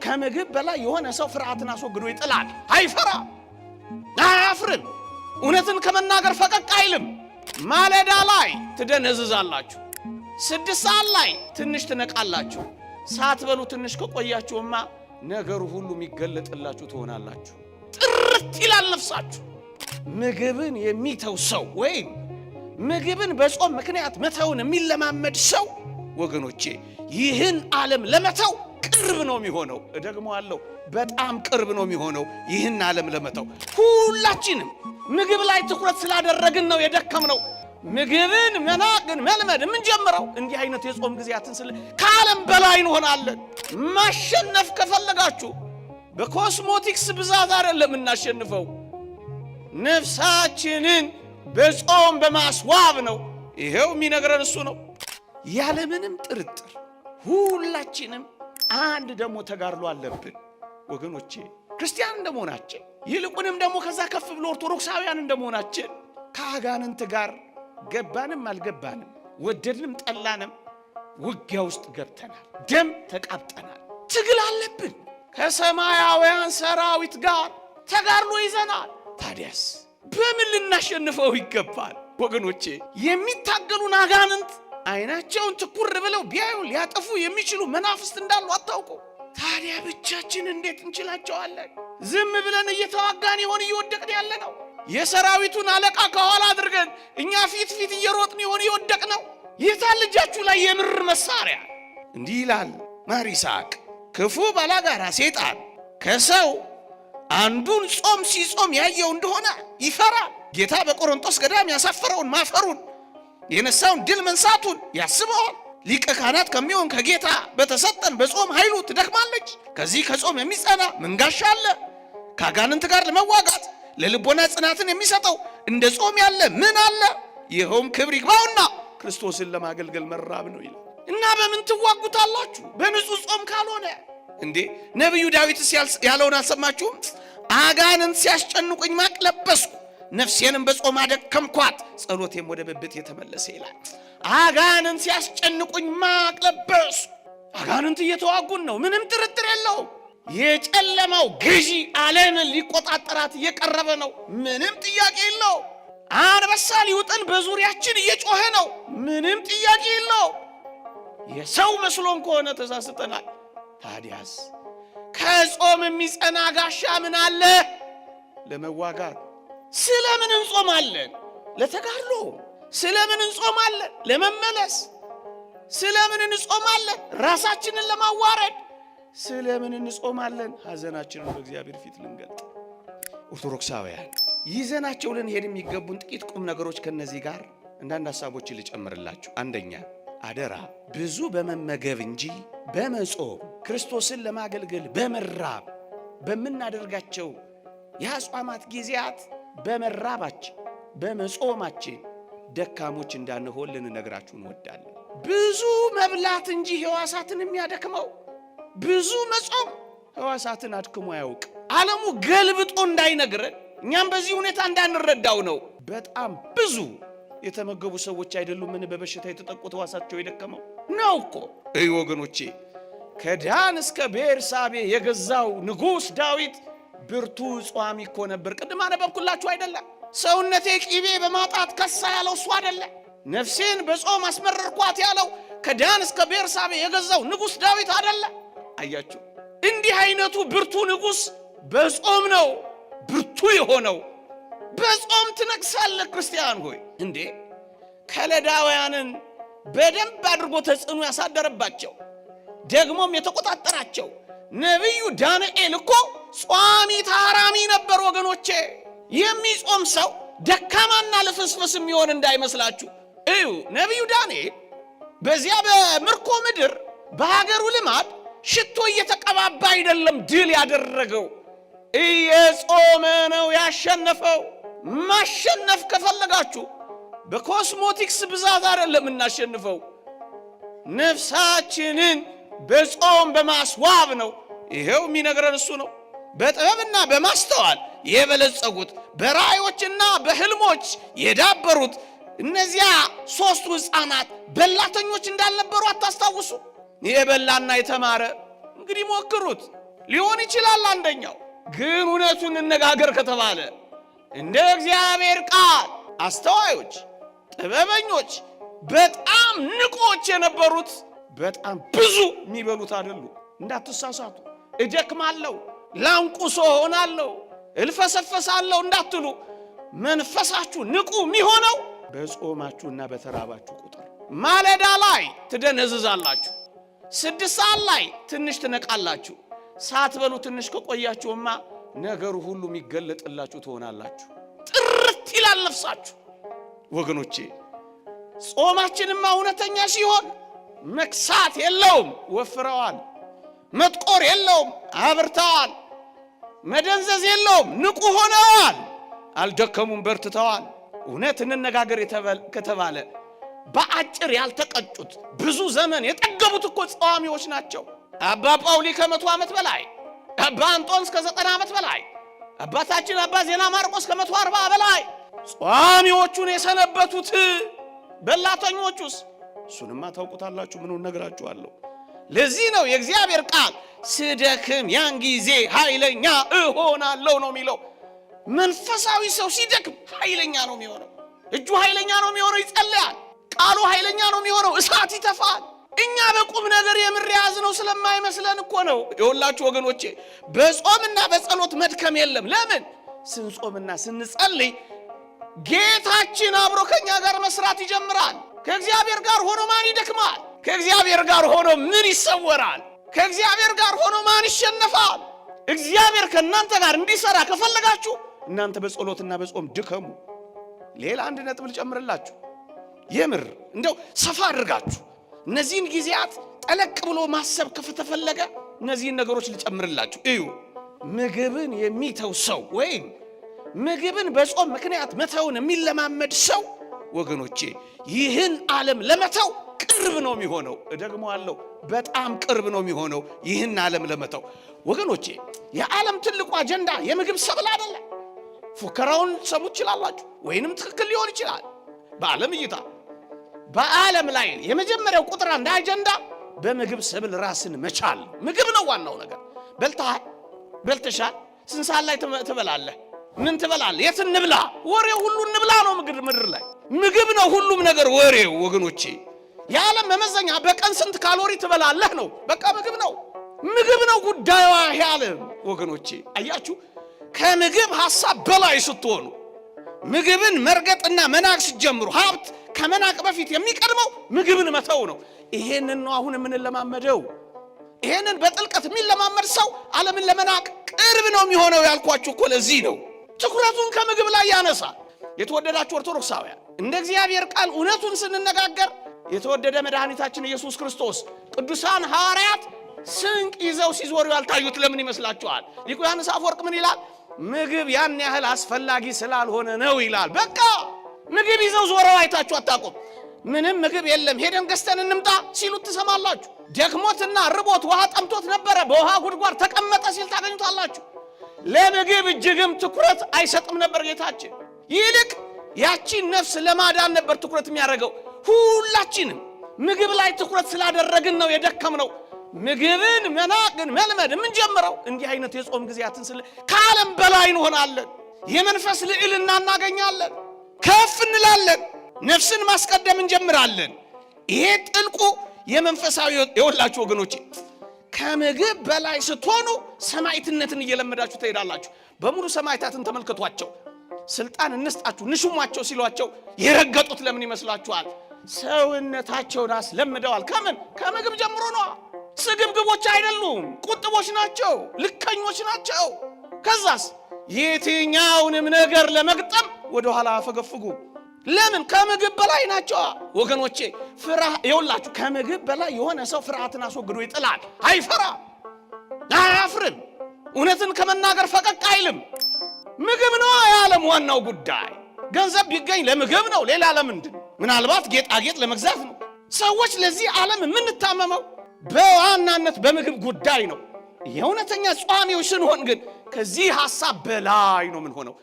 ከምግብ በላይ የሆነ ሰው ፍርሃትን አስወግዶ ይጥላል። አይፈራ፣ አያፍርም። እውነትን ከመናገር ፈቀቅ አይልም። ማለዳ ላይ ትደነዝዛላችሁ፣ 6 ሰዓት ላይ ትንሽ ትነቃላችሁ። ሳትበሉ ትንሽ ከቆያችሁማ ነገሩ ሁሉ የሚገለጥላችሁ ትሆናላችሁ። ጥርት ይላል ነፍሳችሁ። ምግብን የሚተው ሰው ወይም ምግብን በጾም ምክንያት መተውን የሚለማመድ ሰው ወገኖቼ ይህን ዓለም ለመተው ቅርብ ነው የሚሆነው። እደግመዋለሁ፣ በጣም ቅርብ ነው የሚሆነው ይህን ዓለም ለመተው። ሁላችንም ምግብ ላይ ትኩረት ስላደረግን ነው የደከምነው። ምግብን መናቅን መልመድ የምንጀምረው እንዲህ አይነት የጾም ጊዜያትን ከዓለም በላይ እንሆናለን። ማሸነፍ ከፈለጋችሁ በኮስሞቲክስ ብዛት አይደለም እናሸንፈው፣ ነፍሳችንን በጾም በማስዋብ ነው። ይሄው የሚነግረን እሱ ነው። ያለምንም ጥርጥር ሁላችንም አንድ ደግሞ ተጋድሎ አለብን ወገኖቼ፣ ክርስቲያን እንደመሆናችን ይልቁንም ደግሞ ከዛ ከፍ ብሎ ኦርቶዶክሳውያን እንደመሆናችን ከአጋንንት ጋር ገባንም አልገባንም ወደድንም ጠላንም ውጊያ ውስጥ ገብተናል። ደም ተቃብጠናል። ትግል አለብን። ከሰማያውያን ሰራዊት ጋር ተጋድሎ ይዘናል። ታዲያስ በምን ልናሸንፈው ይገባል ወገኖቼ? የሚታገሉን አጋንንት አይናቸውን ትኩር ብለው ቢያዩ ሊያጠፉ የሚችሉ መናፍስት እንዳሉ አታውቁ? ታዲያ ብቻችን እንዴት እንችላቸዋለን? ዝም ብለን እየተዋጋን ይሆን እየወደቅን ያለ ነው? የሰራዊቱን አለቃ ከኋላ አድርገን እኛ ፊት እየሮጥን ይሆን እየወደቅ ነው? የታል እጃችሁ ላይ የምር መሳሪያ? እንዲህ ይላል ማር ይስሐቅ፣ ክፉ ባላጋራ ሰይጣን ከሰው አንዱን ጾም ሲጾም ያየው እንደሆነ ይፈራል። ጌታ በቆሮንቶስ ገዳም ያሳፈረውን ማፈሩን የነሳውን ድል መንሳቱን ያስበዋል። ሊቀ ካህናት ከሚሆን ከጌታ በተሰጠን በጾም ኃይሉ ትደክማለች። ከዚህ ከጾም የሚጸና መንጋሻ አለ። ከአጋንንት ጋር ለመዋጋት ለልቦና ጽናትን የሚሰጠው እንደ ጾም ያለ ምን አለ? ይኸውም ክብር ይግባውና ክርስቶስን ለማገልገል መራብ ነው ይላል። እና በምን ትዋጉታላችሁ? በንጹህ ጾም ካልሆነ እንዴ? ነቢዩ ዳዊትስ ያለውን አልሰማችሁም? አጋንንት ሲያስጨንቁኝ ማቅ ለበስኩ፣ ነፍሴንም በጾም አደከምኳት፣ ጸሎቴም ወደ ብብት የተመለሰ ይላል። አጋንንት ሲያስጨንቁኝ ማቅ ለበስኩ። አጋንንት እየተዋጉን ነው፣ ምንም ጥርጥር የለውም። የጨለማው ገዢ ዓለምን ሊቆጣጠራት እየቀረበ ነው፣ ምንም ጥያቄ የለው። አንበሳ ሊውጠን በዙሪያችን እየጮኸ ነው፣ ምንም ጥያቄ የለው። የሰው መስሎን ከሆነ ተሳስተናል። ታዲያስ ከጾም የሚጸና ጋሻ ምን አለ? ለመዋጋት ስለምን እንጾማለን? ለተጋድሎ። ስለምን እንጾማለን? ለመመለስ። ስለምን እንጾማለን? ራሳችንን ለማዋረድ። ስለምን እንጾማለን? ሐዘናችንን በእግዚአብሔር ፊት ልንገልጥ። ኦርቶዶክሳውያን ይዘናቸው ልንሄድ የሚገቡን ጥቂት ቁም ነገሮች ከነዚህ ጋር አንዳንድ ሐሳቦችን ልጨምርላችሁ። አንደኛ፣ አደራ ብዙ በመመገብ እንጂ በመጾም ክርስቶስን ለማገልገል በመራብ በምናደርጋቸው የአጽዋማት ጊዜያት በመራባችን በመጾማችን ደካሞች እንዳንሆን ልንነግራችሁ እንወዳለን። ብዙ መብላት እንጂ ሕዋሳትን የሚያደክመው ብዙ መጾም ሕዋሳትን አድክሞ ያውቅ። ዓለሙ ገልብጦ እንዳይነግረን እኛም በዚህ ሁኔታ እንዳንረዳው ነው። በጣም ብዙ የተመገቡ ሰዎች አይደሉምን በበሽታ የተጠቁት ሕዋሳቸው የደከመው ነው እኮ። እይ ወገኖቼ፣ ከዳን እስከ ቤርሳቤ የገዛው ንጉሥ ዳዊት ብርቱ ጿሚ እኮ ነበር። ቅድም አነበብኩላችሁ አይደለም? ሰውነቴ ቂቤ በማጣት ከሳ ያለው እሱ አይደለ? ነፍሴን በጾም አስመረርኳት ያለው ከዳን እስከ ቤርሳቤ የገዛው ንጉሥ ዳዊት አይደለ? አያችሁ፣ እንዲህ አይነቱ ብርቱ ንጉሥ በጾም ነው ብርቱ የሆነው። በጾም ትነግሳለህ ክርስቲያን ሆይ። እንዴ ከለዳውያንን በደንብ አድርጎ ተጽዕኖ ያሳደረባቸው ደግሞም የተቆጣጠራቸው ነቢዩ ዳንኤል እኮ ጿሚ ታራሚ ነበር ወገኖቼ። የሚጾም ሰው ደካማና ልፍስፍስ የሚሆን እንዳይመስላችሁ። እዩ፣ ነቢዩ ዳንኤል በዚያ በምርኮ ምድር በሀገሩ ልማድ ሽቶ እየተቀባባ አይደለም ድል ያደረገው፣ እየጾመ ነው ያሸነፈው። ማሸነፍ ከፈለጋችሁ በኮስሞቲክስ ብዛት አይደለም እናሸንፈው፣ ነፍሳችንን በጾም በማስዋብ ነው። ይሄው የሚነግረን እሱ ነው። በጥበብና በማስተዋል የበለጸጉት በራእዮችና በህልሞች የዳበሩት እነዚያ ሶስቱ ሕፃናት በላተኞች እንዳልነበሩ አታስታውሱ? የበላና የተማረ እንግዲህ ሞክሩት። ሊሆን ይችላል አንደኛው። ግን እውነቱን እንነጋገር ከተባለ እንደ እግዚአብሔር ቃል አስተዋዮች፣ ጥበበኞች፣ በጣም ንቆች የነበሩት በጣም ብዙ የሚበሉት አይደሉ። እንዳትሳሳቱ። እደክማለሁ፣ ላንቁሶ ሆናለሁ፣ እልፈሰፈሳለሁ እንዳትሉ። መንፈሳችሁ ንቁ የሚሆነው በጾማችሁና በተራባችሁ ቁጥር። ማለዳ ላይ ትደነዝዛላችሁ፣ 6 ሰዓት ላይ ትንሽ ትነቃላችሁ። ሳትበሉ ትንሽ ከቆያችሁማ ነገሩ ሁሉ የሚገለጥላችሁ ትሆናላችሁ። ጥርት ይላል ነፍሳችሁ። ወገኖቼ ጾማችንማ እውነተኛ ሲሆን መክሳት የለውም፣ ወፍረዋል። መጥቆር የለውም፣ አብርተዋል። መደንዘዝ የለውም፣ ንቁ ሆነዋል። አልደከሙም፣ በርትተዋል። እውነት እንነጋገር ከተባለ በአጭር ያልተቀጩት ብዙ ዘመን የጠገቡት እኮ ጾሚዎች ናቸው። አባ ጳውሊ ከ100 ዓመት በላይ፣ አባ አንጦንስ ከ90 ዓመት በላይ፣ አባታችን አባ ዜና ማርቆስ ከ140 በላይ ጾሚዎቹን የሰነበቱት። በላተኞቹስ እሱንማ ታውቁታላችሁ። ምኑን ነግራችኋለሁ። ለዚህ ነው የእግዚአብሔር ቃል ስደክም ያን ጊዜ ኃይለኛ እሆናለሁ ነው የሚለው። መንፈሳዊ ሰው ሲደክም ኃይለኛ ነው የሚሆነው። እጁ ኃይለኛ ነው የሚሆነው። ይጸልያል። ቃሉ ኃይለኛ ነው የሚሆነው። እሳት ይተፋል። እኛ በቁም ነገር የምር ያዝነው ስለማይመስለን እኮ ነው። ይኸውላችሁ ወገኖቼ በጾምና በጸሎት መድከም የለም። ለምን? ስንጾምና ስንጸልይ ጌታችን አብሮ ከኛ ጋር መስራት ይጀምራል። ከእግዚአብሔር ጋር ሆኖ ማን ይደክማል? ከእግዚአብሔር ጋር ሆኖ ምን ይሰወራል? ከእግዚአብሔር ጋር ሆኖ ማን ይሸነፋል? እግዚአብሔር ከእናንተ ጋር እንዲሰራ ከፈለጋችሁ እናንተ በጸሎትና በጾም ድከሙ። ሌላ አንድ ነጥብ ልጨምርላችሁ። የምር እንደው ሰፋ አድርጋችሁ እነዚህን ጊዜያት ጠለቅ ብሎ ማሰብ ከተፈለገ እነዚህን ነገሮች ልጨምርላችሁ። እዩ። ምግብን የሚተው ሰው ወይም ምግብን በጾም ምክንያት መተውን የሚለማመድ ሰው ወገኖቼ ይህን ዓለም ለመተው ቅርብ ነው የሚሆነው። እደግመዋለሁ፣ በጣም ቅርብ ነው የሚሆነው ይህን ዓለም ለመተው። ወገኖቼ የዓለም ትልቁ አጀንዳ የምግብ ሰብል አይደለም። ፉከራውን ሰሙት ይችላላችሁ፣ ወይንም ትክክል ሊሆን ይችላል። በዓለም እይታ በዓለም ላይ የመጀመሪያው ቁጥር 1 አጀንዳ በምግብ ሰብል ራስን መቻል። ምግብ ነው ዋናው ነገር። በልተሃል፣ በልተሻል። ስንት ሰዓት ላይ ትበላለህ? ምን ትበላለህ? የት እንብላ? ወሬው ሁሉ እንብላ ነው። ምድር ላይ ምግብ ነው ሁሉም ነገር ወሬው። ወገኖቼ የዓለም መመዘኛ በቀን ስንት ካሎሪ ትበላለህ ነው። በቃ ምግብ ነው፣ ምግብ ነው ጉዳዩ የዓለም። ወገኖቼ አያችሁ፣ ከምግብ ሐሳብ በላይ ስትሆኑ ምግብን መርገጥና መናቅ ሲጀምሩ ሀብት ከመናቅ በፊት የሚቀድመው ምግብን መተው ነው። ይሄንን ነው አሁን የምንለማመደው። ይሄንን በጥልቀት የሚለማመድ ሰው ዓለምን ለመናቅ ቅርብ ነው የሚሆነው ያልኳችሁ እኮ ለዚህ ነው። ትኩረቱን ከምግብ ላይ ያነሳል። የተወደዳችሁ ኦርቶዶክሳውያን እንደ እግዚአብሔር ቃል እውነቱን ስንነጋገር የተወደደ መድኃኒታችን ኢየሱስ ክርስቶስ ቅዱሳን ሐዋርያት ስንቅ ይዘው ሲዞሩ ያልታዩት ለምን ይመስላችኋል? ሊቁ ዮሐንስ አፈወርቅ ምን ይላል? ምግብ ያን ያህል አስፈላጊ ስላልሆነ ነው ይላል። በቃ ምግብ ይዘው ዞረው አይታችሁ አታውቁም። ምንም ምግብ የለም ሄደን ገዝተን እንምጣ ሲሉት ትሰማላችሁ። ደክሞትና ርቦት ውሃ ጠምቶት ነበረ፣ በውሃ ጉድጓድ ተቀመጠ ሲል ታገኙታላችሁ። ለምግብ እጅግም ትኩረት አይሰጥም ነበር ጌታችን። ይልቅ ያቺን ነፍስ ለማዳን ነበር ትኩረት የሚያደርገው። ሁላችንም ምግብ ላይ ትኩረት ስላደረግን ነው የደከምነው። ምግብን መናቅን መልመድ የምንጀምረው እንዲህ አይነት የጾም ጊዜያትን ከዓለም በላይ እንሆናለን። የመንፈስ ልዕልና እናገኛለን፣ ከፍ እንላለን፣ ነፍስን ማስቀደም እንጀምራለን። ይሄ ጥልቁ የመንፈሳዊ የወላችሁ ወገኖቼ ከምግብ በላይ ስትሆኑ ሰማዕትነትን እየለመዳችሁ ትሄዳላችሁ። በሙሉ ሰማዕታትን ተመልከቷቸው። ስልጣን እንስጣችሁ ንሹሟቸው ሲሏቸው የረገጡት ለምን ይመስላችኋል? ሰውነታቸውን አስለምደዋል። ከምግብ ጀምሮ ነው። ስግብግቦች አይደሉም፣ ቁጥቦች ናቸው፣ ልከኞች ናቸው። ከዛስ የትኛውንም ነገር ለመግጠም ወደ ኋላ አፈገፍጉ። ለምን? ከምግብ በላይ ናቸው ወገኖቼ። ይኸውላችሁ ከምግብ በላይ የሆነ ሰው ፍርሃትን አስወግዶ ይጥላል። አይፈራም፣ አያፍርም፣ እውነትን ከመናገር ፈቀቅ አይልም። ምግብ ነው የዓለም ዋናው ጉዳይ። ገንዘብ ቢገኝ ለምግብ ነው፣ ሌላ ለምንድን? ምናልባት ጌጣጌጥ ለመግዛት ነው። ሰዎች ለዚህ ዓለም የምንታመመው በዋናነት በምግብ ጉዳይ ነው። የእውነተኛ ጿሚዎች ስንሆን ግን ከዚህ ሐሳብ በላይ ነው ምን ሆነው